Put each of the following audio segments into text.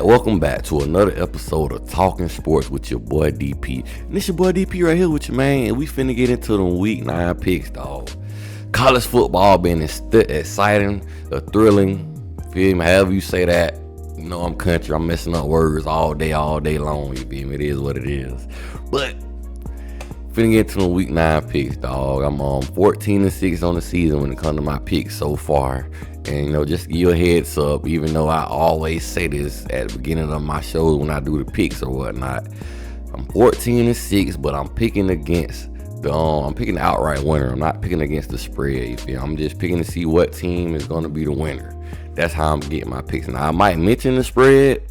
welcome back to another episode of Talking Sports with your boy DP. And it's your boy DP right here with you, man. And we finna get into them week 9 picks, dog. College football been exciting, thrilling, feel me, however you say that. You know I'm country, I'm messing up words all day long, you feel me? It is what it is. But finna get to the week 9 picks, dog. I'm 14-6 on the season when it comes to my picks so far. And just to give you a heads up, even though I always say this at the beginning of my shows when I do the picks or whatnot, I'm 14-6, but I'm picking against I'm picking the outright winner. I'm not picking against the spread. You feel? I'm just picking to see what team is going to be the winner. That's how I'm getting my picks. Now I might mention the spread,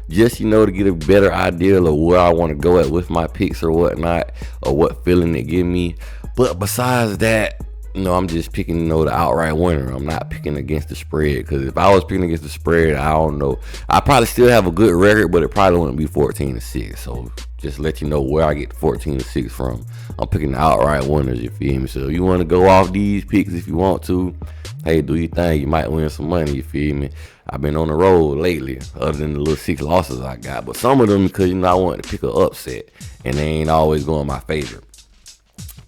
just to get a better idea of where I want to go at with my picks or whatnot, or what feeling it give me. But besides that, I'm just picking, the outright winner. I'm not picking against the spread, because if I was picking against the spread, I don't know. I probably still have a good record, but it probably wouldn't be 14-6. So just let you know where I get 14-6 from. I'm picking the outright winners, you feel me? So you want to go off these picks if you want to. Hey, do your thing. You might win some money, you feel me? I've been on the road lately, other than the little 6 losses I got. But some of them because, I wanted to pick an upset, and they ain't always going my favor.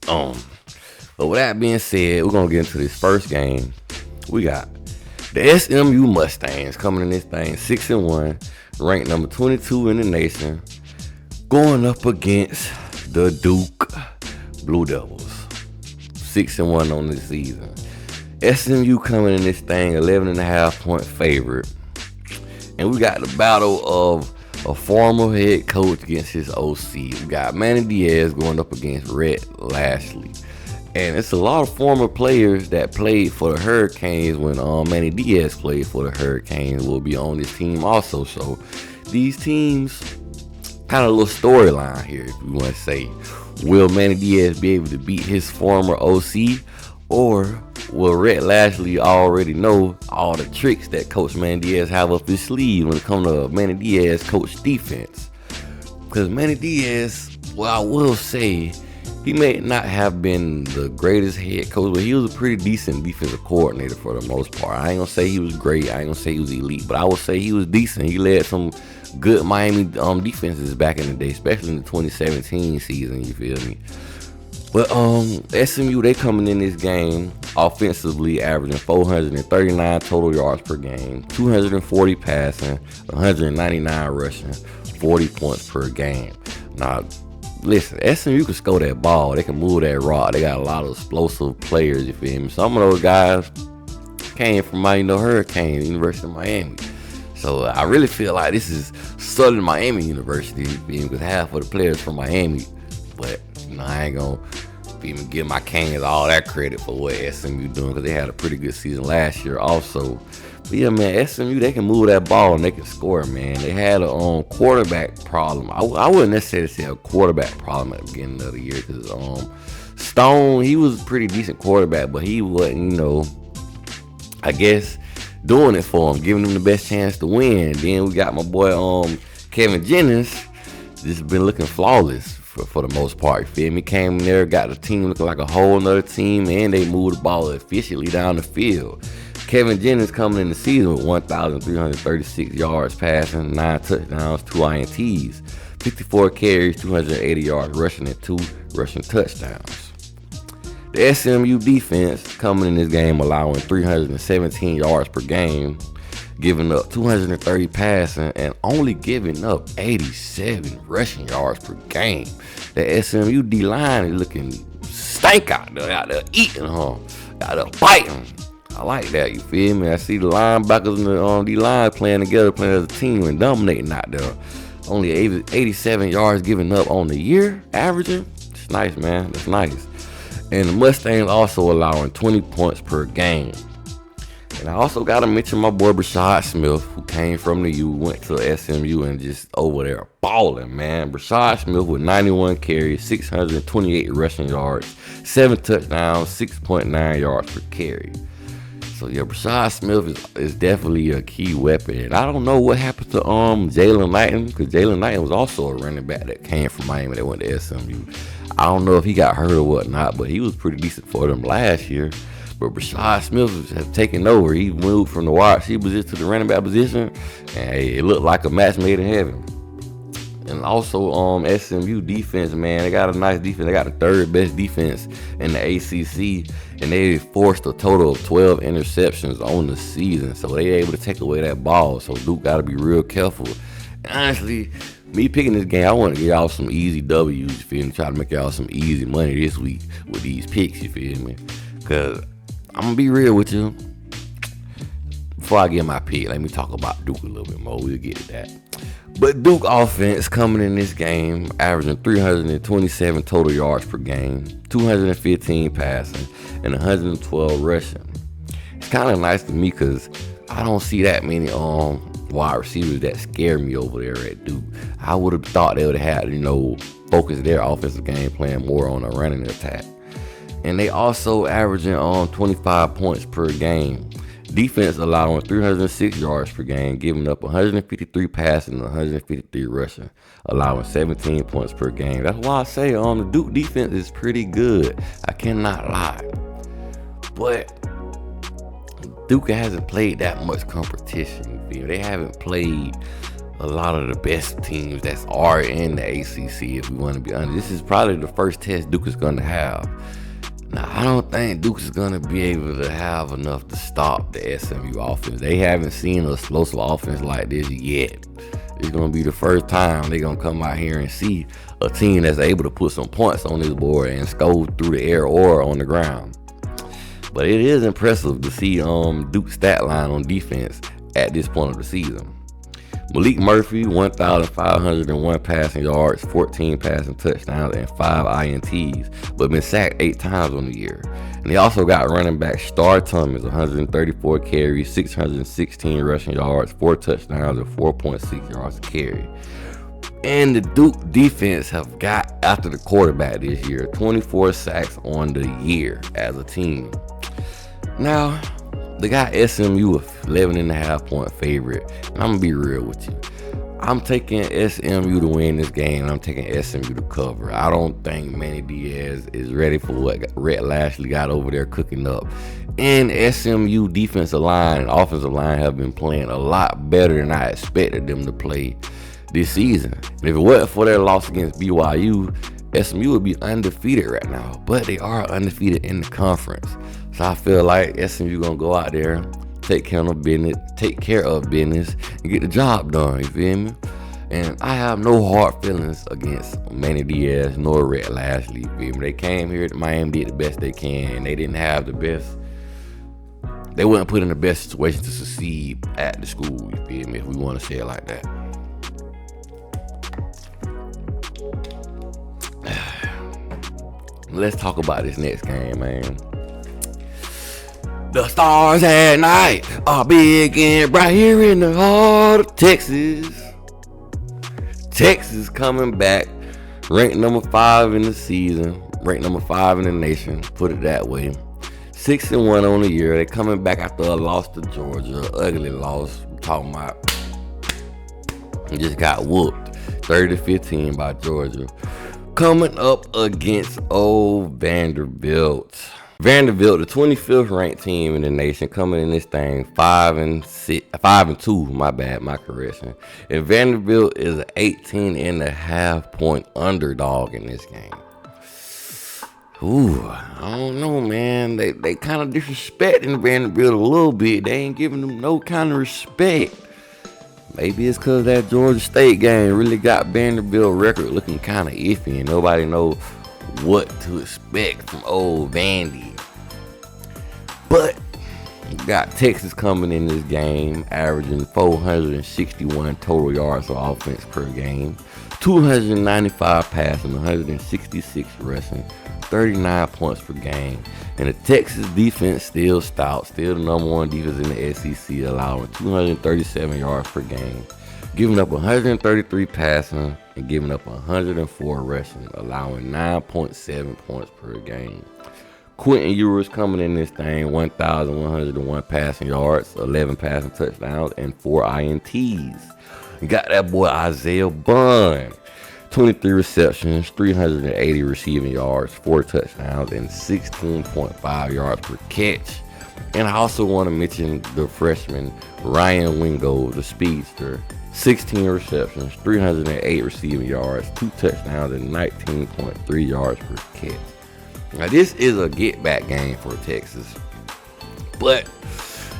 But with that being said, we're going to get into this first game. We got the SMU Mustangs coming in this thing 6-1, ranked number 22 in the nation, going up against the Duke Blue Devils, 6-1 on this season. SMU coming in this thing 11.5 point favorite. And we got the battle of a former head coach against his OC. We got Manny Diaz going up against Rhett Lashley. And it's a lot of former players that played for the Hurricanes when Manny Diaz played for the Hurricanes will be on this team also. So these teams, kind of a little storyline here, if you want to say. Will Manny Diaz be able to beat his former OC? Or will Rhett Lashley already know all the tricks that Coach Manny Diaz have up his sleeve when it comes to Manny Diaz coach defense? Because Manny Diaz, I will say, he may not have been the greatest head coach, but he was a pretty decent defensive coordinator for the most part. I ain't going to say he was great. I ain't going to say he was elite, but I will say he was decent. He led some good Miami defenses back in the day, especially in the 2017 season, you feel me? But SMU, they coming in this game offensively averaging 439 total yards per game, 240 passing, 199 rushing, 40 points per game. Now, listen, SMU can score that ball. They can move that rock. They got a lot of explosive players, you feel me? Some of those guys came from Hurricanes, University of Miami. So I really feel like this is Southern Miami University, you feel me? Because half of the players from Miami. But I ain't gonna even give my Canes all that credit for what SMU doing, because they had a pretty good season last year also. But yeah, man, SMU, they can move that ball and they can score, man. They had a quarterback problem. I wouldn't necessarily say a quarterback problem at the beginning of the year, because Stone, he was a pretty decent quarterback, but he wasn't, I guess, doing it for him, giving him the best chance to win. Then we got my boy Kevin Jennings, just been looking flawless for the most part. You feel me? Came in there, got the team looking like a whole nother team, and they moved the ball efficiently down the field. Kevin Jennings coming in the season with 1,336 yards passing, 9 touchdowns, 2 INTs, 54 carries, 280 yards rushing, and 2 rushing touchdowns. The SMU defense coming in this game allowing 317 yards per game, giving up 230 passing, and only giving up 87 rushing yards per game. The SMU D-line is looking stank out there eating, out there biting. I like that, you feel me? I see the linebackers and the D-line playing together, playing as a team and dominating out there. Only 87 yards given up on the year, averaging. It's nice, man. That's nice. And the Mustangs also allowing 20 points per game. And I also got to mention my boy Brashad Smith, who came from the U, went to SMU, and just over there balling, man. Brashad Smith with 91 carries, 628 rushing yards, 7 touchdowns, 6.9 yards per carry. So yeah, Brashad Smith is definitely a key weapon. And I don't know what happened to Jalen Knighton, because Jalen Knighton was also a running back that came from Miami that went to SMU. I don't know if he got hurt or whatnot, but he was pretty decent for them last year. But Rashad Smith has taken over. He moved from the wide receiver position to the running back position, and it looked like a match made in heaven. And also, SMU defense, man, they got a nice defense. They got the third best defense in the ACC, and they forced a total of 12 interceptions on the season. So they able to take away that ball. So Duke got to be real careful. And honestly, me picking this game, I want to get y'all some easy W's, you feel me? Try to make y'all some easy money this week with these picks, you feel me? Because I'm going to be real with you. Before I get my pick, let me talk about Duke a little bit more. We'll get to that. But Duke offense coming in this game, averaging 327 total yards per game, 215 passing, and 112 rushing. It's kind of nice to me because I don't see that many wide receivers that scare me over there at Duke. I would have thought they would have had, focus their offensive game plan more on a running attack. And they also averaging 25 points per game. Defense allowing 306 yards per game, giving up 153 passing and 153 rushing, allowing 17 points per game. That's why I say the Duke defense is pretty good. I cannot lie. But Duke hasn't played that much competition. They haven't played a lot of the best teams that are in the ACC, if we want to be honest. This is probably the first test Duke is going to have. Now, I don't think Duke is going to be able to have enough to stop the SMU offense. They haven't seen an explosive offense like this yet. It's going to be the first time they're going to come out here and see a team that's able to put some points on this board and score through the air or on the ground. But it is impressive to see Duke's stat line on defense at this point of the season. Malik Murphy, 1,501 passing yards, 14 passing touchdowns, and 5 INTs, but been sacked 8 times on the year. And they also got running back Star Thomas, 134 carries, 616 rushing yards, 4 touchdowns, and 4.6 yards a carry. And the Duke defense have got after the quarterback this year, 24 sacks on the year as a team. Now, they got SMU a 11.5-point favorite. And I'm going to be real with you. I'm taking SMU to win this game. And I'm taking SMU to cover. I don't think Manny Diaz is ready for what Rhett Lashley got over there cooking up. And SMU defensive line and offensive line have been playing a lot better than I expected them to play this season. And if it wasn't for their loss against BYU, SMU would be undefeated right now. But they are undefeated in the conference. So I feel like SMU gonna go out there, take care of business, and get the job done. You feel me? And I have no hard feelings against Manny Diaz nor Rhett Lashley. You feel me? They came here to Miami, did the best they can, and they didn't have the best. They weren't put in the best situation to succeed at the school. You feel me? If we want to say it like that. Let's talk about this next game, man. The stars at night are big and bright here in the heart of Texas. Texas coming back, ranked number 5 in the season, ranked number 5 in the nation, put it that way. 6-1 on the year. They're coming back after a loss to Georgia, ugly loss. I'm talking about, just got whooped, 30-15 by Georgia. Coming up against old Vanderbilt. Vanderbilt, the 25th ranked team in the nation, coming in this thing 5-2. My bad, my correction. And Vanderbilt is an 18.5-point underdog in this game. Ooh, I don't know, man. They kind of disrespecting Vanderbilt a little bit. They ain't giving them no kind of respect. Maybe it's because that Georgia State game really got Vanderbilt record looking kind of iffy, and nobody knows what to expect from old Vandy. But you got Texas coming in this game, averaging 461 total yards of offense per game, 295 passing, 166 rushing, 39 points per game. And the Texas defense still stout, still the number 1 defense in the SEC, allowing 237 yards per game, giving up 133 passing and giving up 104 rushing, allowing 9.7 points per game. Quentin Ewers coming in this thing, 1,101 passing yards, 11 passing touchdowns, and 4 INTs. You got that boy Isaiah Bond, 23 receptions, 380 receiving yards, 4 touchdowns, and 16.5 yards per catch. And I also want to mention the freshman Ryan Wingo, the speedster. 16 receptions, 308 receiving yards, 2 touchdowns, and 19.3 yards per catch. Now, this is a get-back game for Texas. But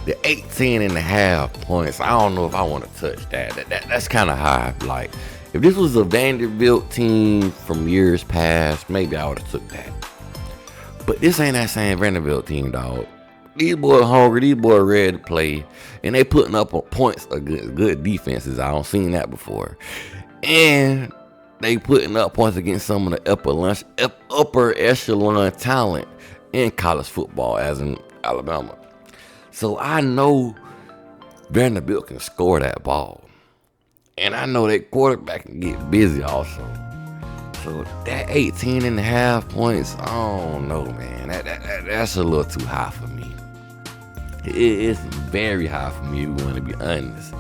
the 18.5 points, I don't know if I want to touch that. That's kind of high. Like, if this was a Vanderbilt team from years past, maybe I would have took that. But this ain't that same Vanderbilt team, dog. These boys hungry. These boys ready to play. And they putting up points against good defenses. I don't seen that before. And they putting up points against some of the upper echelon talent in college football, as in Alabama. So I know Vanderbilt can score that ball. And I know that quarterback can get busy also. So that 18.5 points, I don't know, man. That's a little too high for me. It's very high for me, if we want to be honest.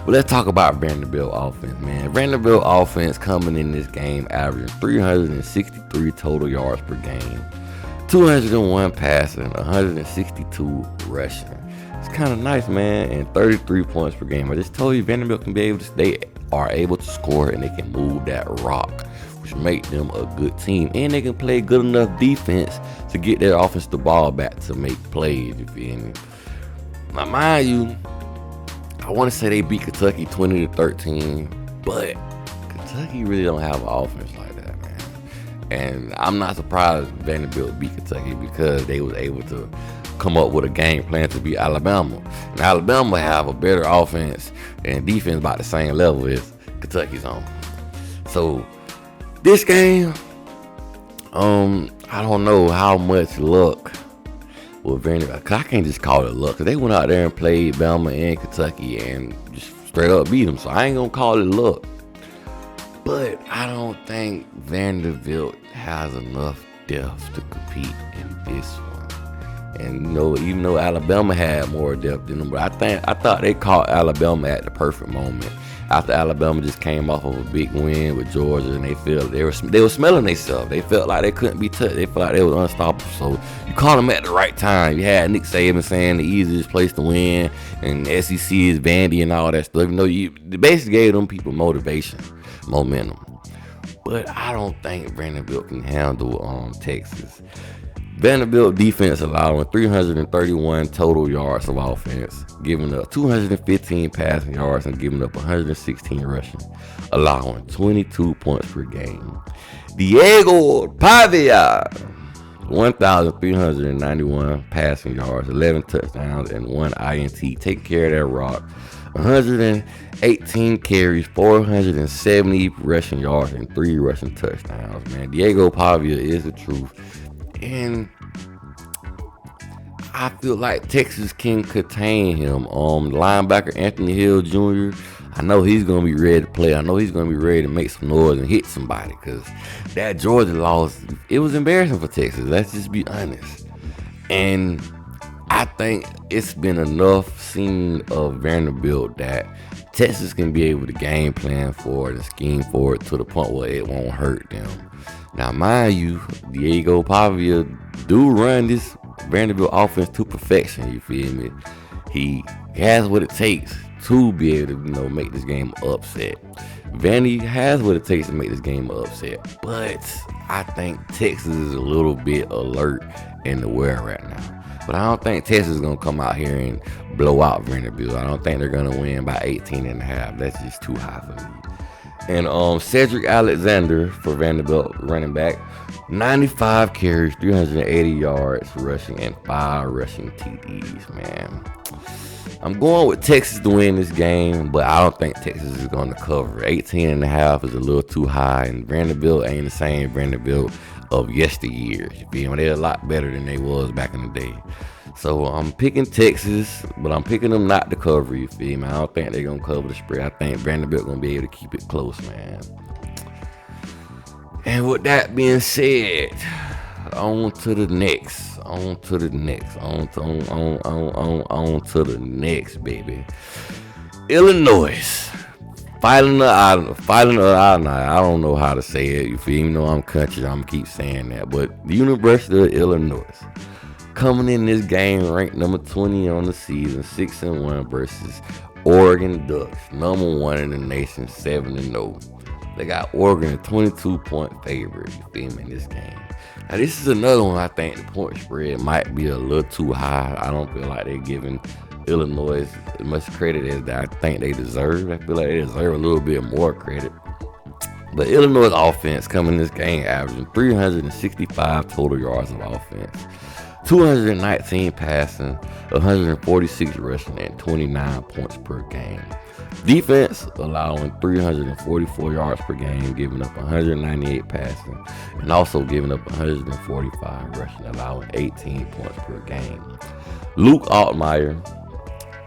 But let's talk about Vanderbilt offense, man. Vanderbilt offense coming in this game averaging 363 total yards per game, 201 passing, 162 rushing. It's kind of nice, man, and 33 points per game. I just told you Vanderbilt they are able to score and they can move that rock, which make them a good team. And they can play good enough defense to get their offense the ball back to make plays, you feel me? Now, mind you, I want to say they beat Kentucky 20-13, but Kentucky really don't have an offense like that, man. And I'm not surprised Vanderbilt beat Kentucky because they was able to come up with a game plan to beat Alabama. And Alabama have a better offense and defense about the same level as Kentucky's on. So this game, I don't know how much luck with Vanderbilt, cause I can't just call it luck, cause they went out there and played Bama and Kentucky and just straight up beat them. So I ain't gonna call it luck. But I don't think Vanderbilt has enough depth to compete in this one. And even though Alabama had more depth than them, but I thought they caught Alabama at the perfect moment. After Alabama just came off of a big win with Georgia, and they were smelling themselves. They felt like they couldn't be touched. They felt like they was unstoppable. So you caught them at the right time. You had Nick Saban saying the easiest place to win, and SEC is Vandy and all that stuff. You basically gave them people motivation, momentum. But I don't think Vanderbilt can handle Texas. Vanderbilt defense allowing 331 total yards of offense, giving up 215 passing yards and giving up 116 rushing, allowing 22 points per game. Diego Pavia, 1,391 passing yards, 11 touchdowns, and 1 INT, taking care of that rock. 118 carries, 470 rushing yards, and 3 rushing touchdowns. Man, Diego Pavia is the truth. And I feel like Texas can contain him. Linebacker Anthony Hill Jr., I know he's going to be ready to play. I know he's going to be ready to make some noise and hit somebody, because that Georgia loss, it was embarrassing for Texas. Let's just be honest. And I think it's been enough seen of Vanderbilt that Texas can be able to game plan for it and scheme for it to the point where it won't hurt them. Now, mind you, Diego Pavia do run this Vanderbilt offense to perfection, you feel me? He has what it takes to be able to, make this game upset. Vandy has what it takes to make this game upset. But I think Texas is a little bit alert and aware right now. But I don't think Texas is going to come out here and blow out Vanderbilt. I don't think they're going to win by 18.5. That's just too high for me. And Cedric Alexander for Vanderbilt running back, 95 carries, 380 yards rushing, and 5 rushing TDs, man. I'm going with Texas to win this game, but I don't think Texas is going to cover. 18.5 is a little too high, and Vanderbilt ain't the same Vanderbilt of yesteryear. You feel me? They're a lot better than they was back in the day. So I'm picking Texas, but I'm picking them not to cover, you feel me? I don't think they're going to cover the spread. I think Vanderbilt going to be able to keep it close, man. And with that being said, on to the next. On to the next, baby. Illinois Fighting the island. I don't know how to say it. If you even know I'm country, I'm gonna keep saying that. But the University of Illinois coming in this game ranked number 20 on the season, 6-1 versus Oregon Ducks, number 1 in the nation, 7-0. They got Oregon a 22-point favorite. You feel me in this game? Now this is another one. I think the point spread might be a little too high. I don't feel like they're giving Illinois as much credit as I think they deserve. I feel like they deserve a little bit more credit. But Illinois' offense coming in this game averaging 365 total yards of offense, 219 passing, 146 rushing, and 29 points per game. Defense allowing 344 yards per game, giving up 198 passing, and also giving up 145 rushing, allowing 18 points per game. Luke Altmaier,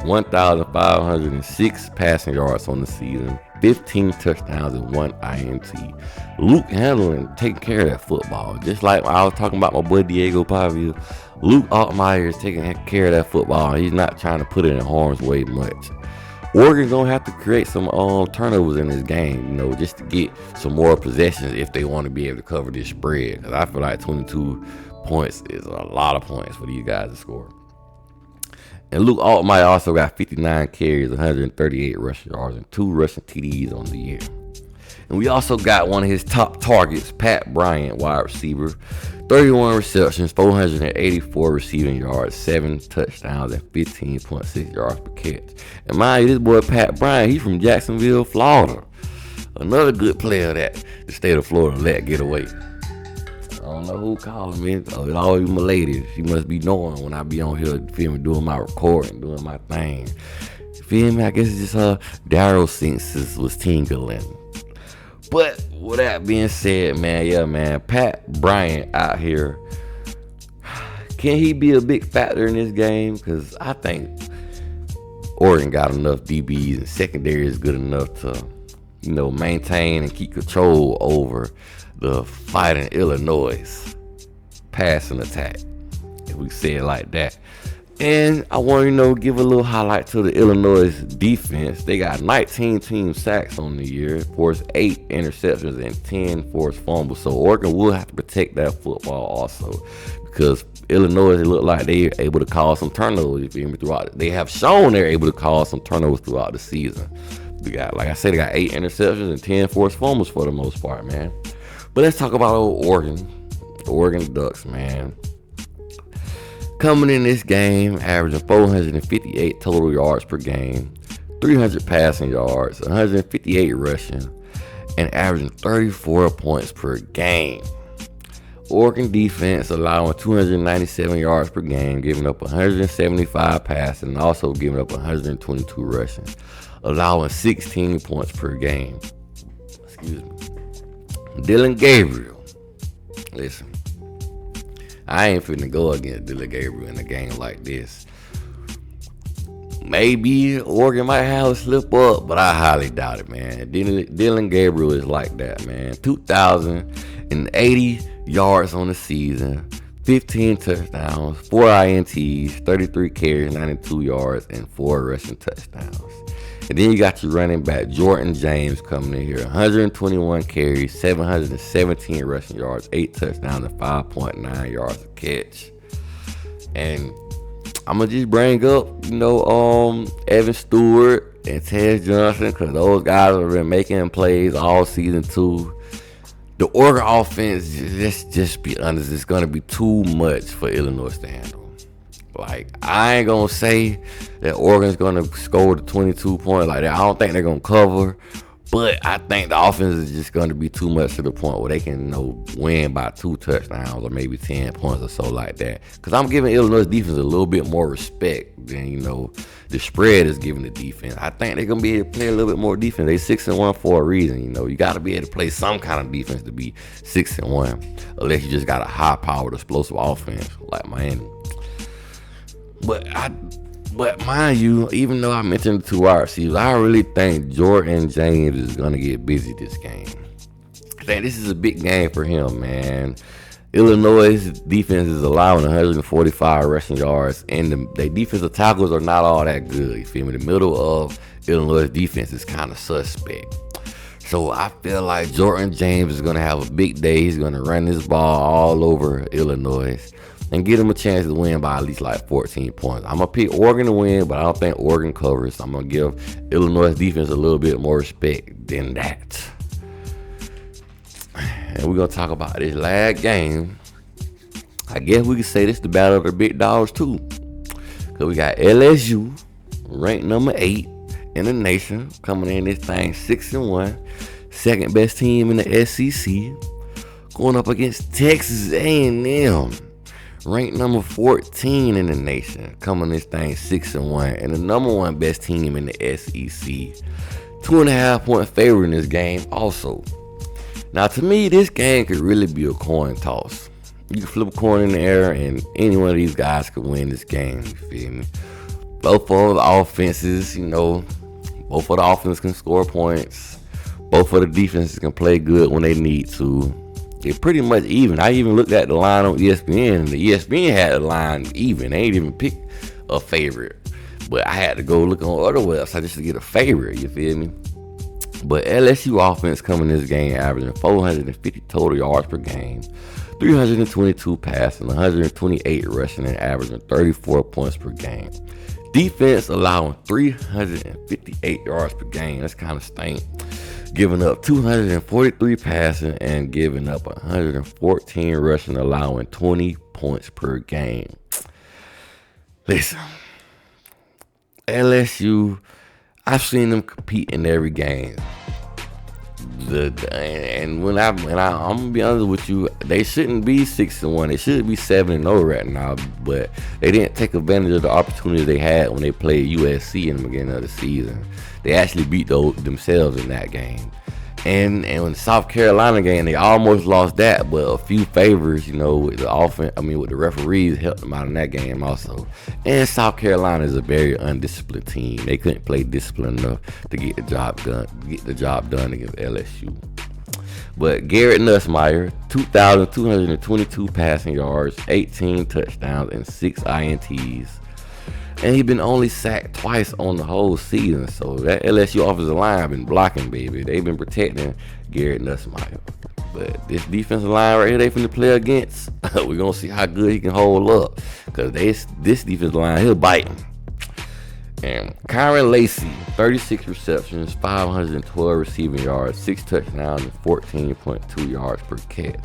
1,506 passing yards on the season, 15 touchdowns and 1 INT. Luke handling, taking care of that football. Just like I was talking about my boy Diego Pavia, Luke Altmaier is taking care of that football. He's not trying to put it in harm's way much. Oregon gonna have to create some turnovers in this game, just to get some more possessions if they want to be able to cover this spread. Because I feel like 22 points is a lot of points for these guys to score. And Luke Altmaier also got 59 carries, 138 rushing yards, and 2 rushing TDs on the year. And we also got one of his top targets, Pat Bryant, wide receiver, 31 receptions, 484 receiving yards, 7 touchdowns, and 15.6 yards per catch. And mind you, this boy Pat Bryant, he's from Jacksonville, Florida. Another good player that the state of Florida let get away. I don't know who calling me. It's always my lady. She must be knowing when I be on here, feel me, doing my recording, doing my thing. Feel me? I guess it's just Daryl senses was tingling. But with that being said, man, Pat Bryant out here, can he be a big factor in this game? Because I think Oregon got enough DBs and secondary is good enough to, maintain and keep control over the fighting Illinois passing attack, if we say it like that. And I want to give a little highlight to the Illinois defense. They got 19 team sacks on the year, forced 8 interceptions and 10 forced fumbles. So Oregon will have to protect that football also, because Illinois, it look like they're able to cause some turnovers. Throughout, they have shown they're able to cause some turnovers throughout the season. They got, like I said, they got 8 interceptions and 10 forced fumbles for the most part, man. But let's talk about Oregon. The Oregon Ducks, man. Coming in this game, averaging 458 total yards per game, 300 passing yards, 158 rushing, and averaging 34 points per game. Oregon defense allowing 297 yards per game, giving up 175 passing, and also giving up 122 rushing, allowing 16 points per game. Excuse me. Dylan Gabriel. Listen. I ain't finna go against Dylan Gabriel in a game like this. Maybe Oregon might have a slip up, but I highly doubt it, man. Dylan Gabriel is like that, man. 2,080 yards on the season, 15 touchdowns, 4 INTs, 33 carries, 92 yards, and 4 rushing touchdowns. And then you got your running back, Jordan James, coming in here. 121 carries, 717 rushing yards, 8 touchdowns, and 5.9 yards a catch. And I'm going to just bring up, Evan Stewart and Ted Johnson, because those guys have been making plays all season too. The Oregon offense, let's just be honest, it's going to be too much for Illinois to handle. Like, I ain't gonna say that Oregon's gonna score the 22 points like that. I don't think they're gonna cover, but I think the offense is just gonna be too much to the point where they can, win by 2 touchdowns or maybe 10 points or so like that. Because I'm giving Illinois defense a little bit more respect than, the spread is giving the defense. I think they're gonna be able to play a little bit more defense. They 6-1 for a reason, You got to be able to play some kind of defense to be 6-1, unless you just got a high-powered, explosive offense like Miami. But mind you, even though I mentioned the 2 wide receivers, I really think Jordan James is going to get busy this game. I think this is a big game for him, man. Illinois' defense is allowing 145 rushing yards, and their defensive tackles are not all that good. You feel me? The middle of Illinois' defense is kind of suspect. So I feel like Jordan James is going to have a big day. He's going to run this ball all over Illinois and give them a chance to win by at least like 14 points. I'm going to pick Oregon to win, but I don't think Oregon covers. I'm going to give Illinois' defense a little bit more respect than that. And we're going to talk about this last game. I guess we could say this is the battle of the big dogs too. Because we got LSU, ranked number 8 in the nation, coming in this thing 6-1. Second best team in the SEC. Going up against Texas A&M, ranked number 14 in the nation, coming this thing 6-1. And the number 1 best team in the SEC. 2.5 point favorite in this game also. Now, to me, this game could really be a coin toss. You can flip a coin in the air, and any one of these guys could win this game. You feel me? Both of the offenses, both of the offenses can score points. Both of the defenses can play good when they need to. It's pretty much even. I even looked at the line on ESPN, and the ESPN had the line even. They ain't even picked a favorite. But I had to go look on other websites just to get a favorite. You feel me? But LSU offense coming in this game averaging 450 total yards per game, 322 passing, 128 rushing, and averaging 34 points per game. Defense allowing 358 yards per game. That's kind of stink. Giving up 243 passing and giving up 114 rushing, allowing 20 points per game. Listen, LSU, I've seen them compete in every game. And I'm gonna be honest with you, they shouldn't be 6-1. They should be 7-0 right now. But they didn't take advantage of the opportunity they had when they played USC in the beginning of the season. They actually beat themselves in that game. And in the South Carolina game, they almost lost that, but a few favors, with the offense, with the referees helped them out in that game also. And South Carolina is a very undisciplined team. They couldn't play disciplined enough to get the job done against LSU. But Garrett Nussmeier, 2,222 passing yards, 18 touchdowns, and 6 INTs. And he been only sacked twice on the whole season. So that LSU offensive line been blocking, baby. They've been protecting Garrett Nussmeier. But this defensive line right here they finna play against, we're going to see how good he can hold up. Because this defensive line, he'll bite him. And Kyron Lacey, 36 receptions, 512 receiving yards, 6 touchdowns, and 14.2 yards per catch.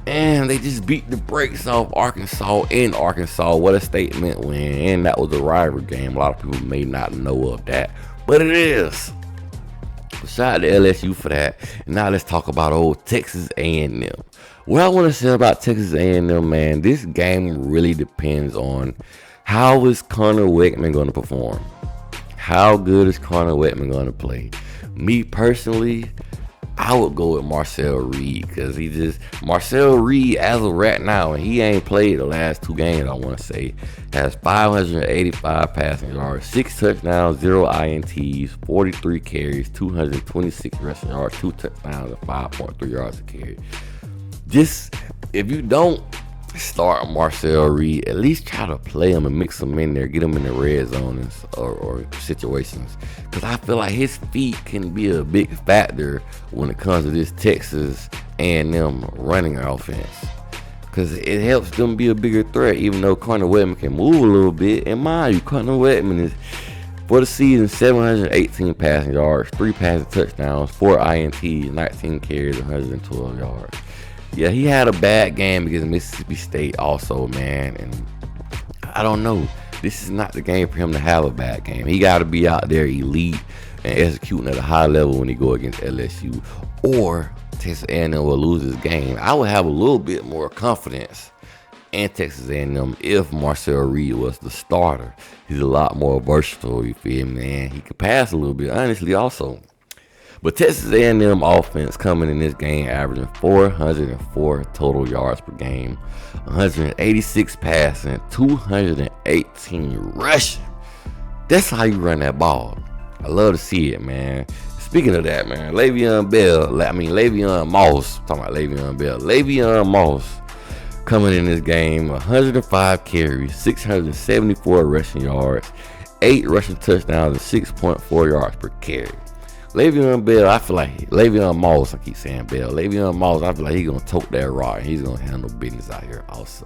And they just beat the brakes off Arkansas in Arkansas. What a statement win. And that was a rivalry game. A lot of people may not know of that, but it is. So shout out to LSU for that. And now let's talk about old Texas A&M. What I want to say about Texas A&M, man, this game really depends on how is Connor Weckman going to perform. How good is Connor Weckman going to play? Me personally, I would go with Marcel Reed because Marcel Reed as of right now, and he ain't played the last 2 games, I want to say, has 585 passing yards, 6 touchdowns, 0 INTs, 43 carries, 226 rushing yards, 2 touchdowns, and 5.3 yards a carry. Just, if you don't start Marcel Reed, at least try to play him and mix him in there, get him in the red zone or situations, because I feel like his feet can be a big factor when it comes to this Texas A&M running offense, because it helps them be a bigger threat. Even though Connor Weckman can move a little bit, and mind you, Connor Weckman is for the season 718 passing yards, 3 passing touchdowns, 4 INTs, 19 carries, 112 yards. Yeah, he had a bad game against Mississippi State also, man. And I don't know. This is not the game for him to have a bad game. He got to be out there elite and executing at a high level when he go against LSU. Or Texas A&M will lose this game. I would have a little bit more confidence in Texas A&M if Marcel Reed was the starter. He's a lot more versatile, you feel me, man. He could pass a little bit, honestly, also. But Texas A&M offense coming in this game averaging 404 total yards per game, 186 passing, 218 rushing. That's how you run that ball. I love to see it, man. Speaking of that, man, Le'Veon Moss, talking about Le'Veon Bell. Le'Veon Moss Coming in this game, 105 carries, 674 rushing yards, 8 rushing touchdowns, and 6.4 yards per carry. Le'Veon Bell, I feel like Le'Veon Moss, I keep saying Bell. Le'Veon Moss, I feel like he's going to tote that rock. He's going to handle business out here also.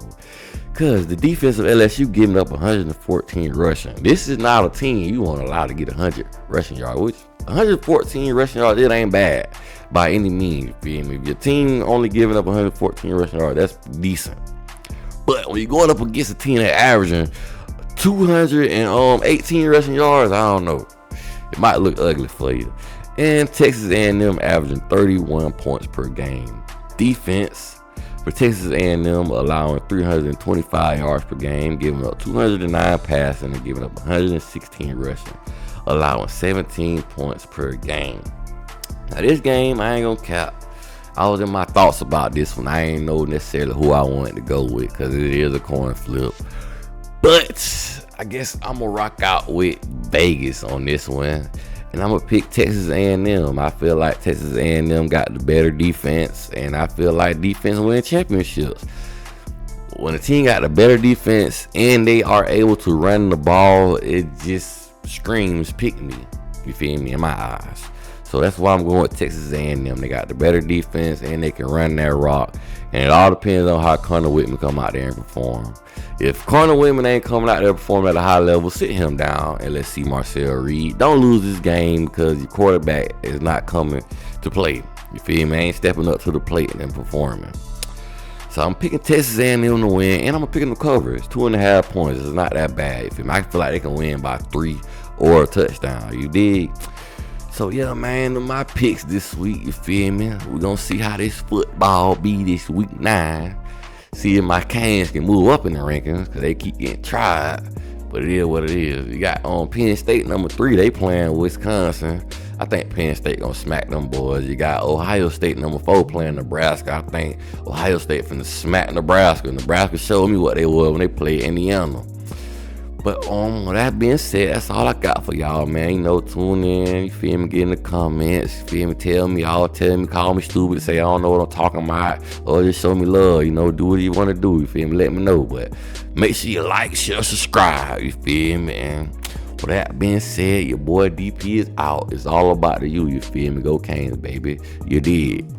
Because the defense of LSU giving up 114 rushing. This is not a team you want to allow to get 100 rushing yards, which 114 rushing yards, it ain't bad by any means, you feel me? If your team only giving up 114 rushing yards, that's decent. But when you're going up against a team that averaging 218 rushing yards, I don't know. It might look ugly for you. And Texas A&M averaging 31 points per game. Defense for Texas A&M allowing 325 yards per game, giving up 209 passing and giving up 116 rushing, allowing 17 points per game. Now this game, I ain't gonna cap. I was in my thoughts about this one. I ain't know necessarily who I wanted to go with because it is a coin flip. But I guess I'm gonna rock out with Vegas on this one. And I'm going to pick Texas A&M. I feel like Texas A&M got the better defense. And I feel like defense win championships. When a team got the better defense and they are able to run the ball, it just screams pick me. You feel me? In my eyes. So that's why I'm going with Texas A&M. They got the better defense and they can run that rock. And it all depends on how Connor Whitman come out there and perform. If Connor Whitman ain't coming out there performing at a high level, sit him down and let's see Marcel Reed. Don't lose this game because your quarterback is not coming to play. You feel me? Ain't stepping up to the plate and performing. So I'm picking Texas A&M to win, and I'm picking the cover. It's 2.5 points. It's not that bad. You feel me? I feel like they can win by 3 or a touchdown. You dig? So yeah, man, my picks this week, you feel me? We're going to see how this football be this week 9. See if my Canes can move up in the rankings because they keep getting tried. But it is what it is. You got Penn State number 3. They playing Wisconsin. I think Penn State going to smack them boys. You got Ohio State number 4 playing Nebraska. I think Ohio State finna smack Nebraska. Nebraska showed me what they were when they played Indiana. But with that being said, that's all I got for y'all, man. You know, tune in, you feel me, get in the comments, you feel me, tell me, call me stupid, say I don't know what I'm talking about, or just show me love, you know, do what you want to do, you feel me, let me know. But make sure you like, share, subscribe, you feel me, and with that being said, your boy DP is out. It's all about the you feel me, go Canes, baby, you did.